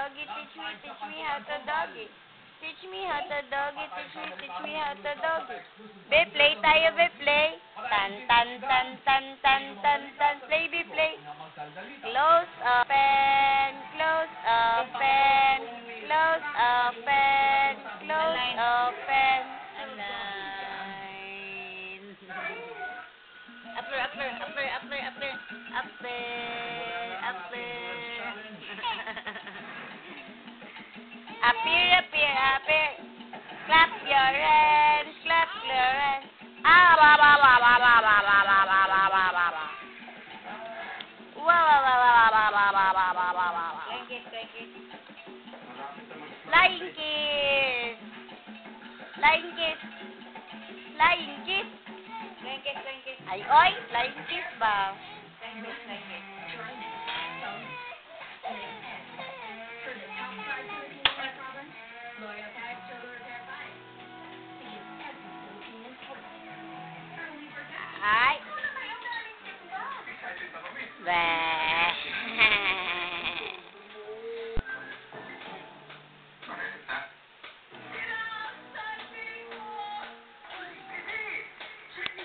doggy, teach me how to doggy. Teach me how to doggy, teach me how to doggy. Be, play tayo, be, play. Tan, tan, tan, tan, tan, tan, tan, play, be, play. Close, open, close, open, close, open, close, open. Align. Upper, upper, upper, upper, upper, upper, upper. Appear, appear, appear. Clap your hands, clap your hands. Ah, ba, ba, ba, ba, ba, ba, ba, ba, ba, ba, ba, ba, ba. Wow, wow, wow, wow, wow, wow, wow, wow, wow, wow, wow. Flying kiss. Flying kiss. Flying kiss. Flying kiss, flying kiss. Ay, oy, flying kiss ba? Flying kiss, flying kiss. Ay. Bye.